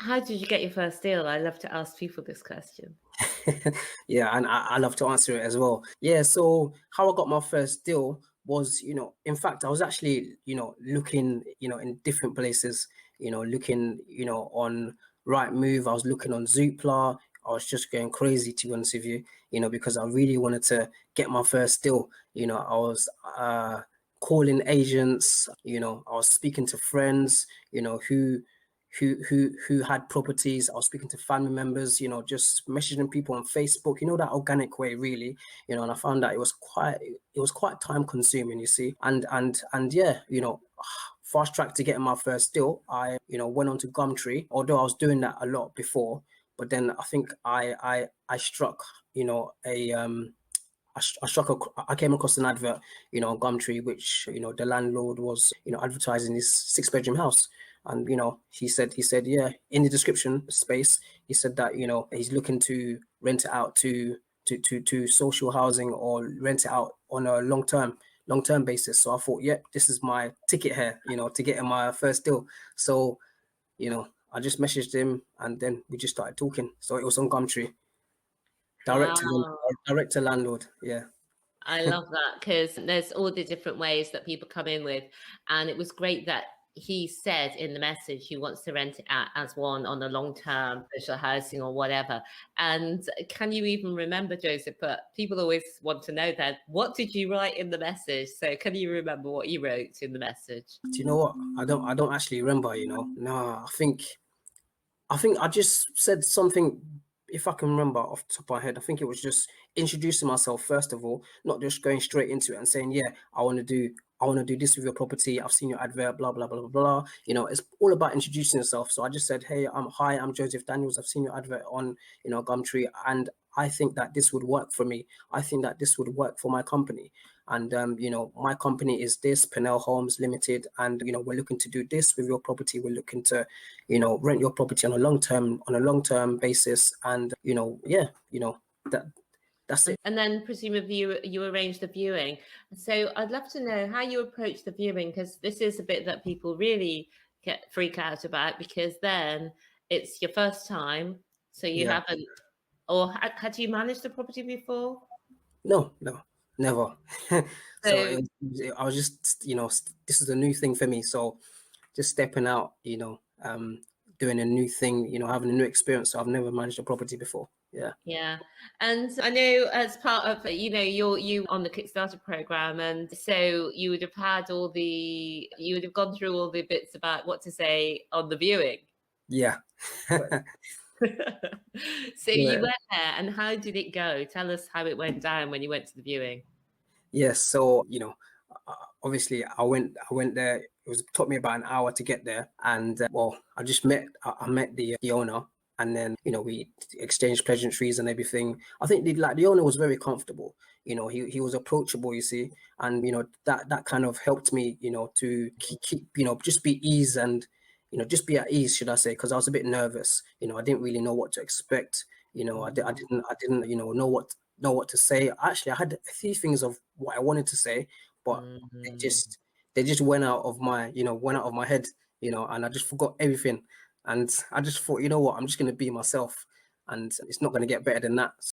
How did you get your first deal? I love to ask people this question. Yeah, and I love to answer it as well. Yeah, so how I got my first deal was, in fact, I was actually, looking, in different places, looking, on Rightmove. I was looking on Zoopla. I was just going crazy, to be honest with you, because I really wanted to get my first deal. I was calling agents, I was speaking to friends, who had properties. I was speaking to family members, just messaging people on Facebook, that organic way, really, and I found that it was quite time consuming, you see, and yeah, fast track to getting my first deal. I, went on to Gumtree, although I was doing that a lot before, but then I think I struck, I came across an advert, on Gumtree, which, the landlord was, advertising his 6 bedroom house. And, he said, yeah, in the description space, he said that, he's looking to rent it out to social housing, or rent it out on a long term basis. So I thought, yeah, this is my ticket here, to get in my first deal. So, I just messaged him, and then we just started talking. So it was on Gumtree, direct to Wow. direct to landlord. Yeah. I love that because there's all the different ways that people come in with. And it was great that he said in the message he wants to rent it out as one on a long term social housing or whatever. And can you even remember, Joseph? But people always want to know that. What did you write in the message? So can you remember what you wrote in the message? Do you know what? I don't actually remember, No, I think I just said something, if I can remember off the top of my head. I think it was just introducing myself first of all, not just going straight into it and saying, yeah, I want to do this with your property. I've seen your advert, blah blah blah blah blah. It's all about introducing yourself. So I just said, hey, I'm Joseph Daniels. I've seen your advert on, Gumtree, and I think that this would work for me. I think that this would work for my company. And my company is this, Pennell Homes Limited, and we're looking to do this with your property. We're looking to, rent your property on a long term basis, and yeah, that that's it. And then presumably you arranged the viewing. So I'd love to know how you approach the viewing, because this is a bit that people really freak out about, because then it's your first time, so you Yeah. haven't, or had you managed the property before? No, no, never. So So I was just, this is a new thing for me. So just stepping out, doing a new thing, having a new experience. So I've never managed a property before. Yeah. yeah, and I know as part of you on the Kickstarter program, and so you would have had you would have gone through all the bits about what to say on the viewing. Yeah. So you Yeah. went there, and how did it go? Tell us how it went down when you went to the viewing. Yes. So, obviously I went there. It took me about an hour to get there. And well, I met the owner, and then, we exchanged pleasantries and everything. I think the owner was very comfortable. He was approachable, you see, and that kind of helped me, to keep, just be ease, and just be at ease, should I say, because I was a bit nervous. I didn't really know what to expect. I didn't know what to say. Actually, I had a few things of what I wanted to say, but they Mhm. just they just went out of my head, and I just forgot everything. And I just thought, you know what, I'm just gonna be myself, and it's not gonna get better than that.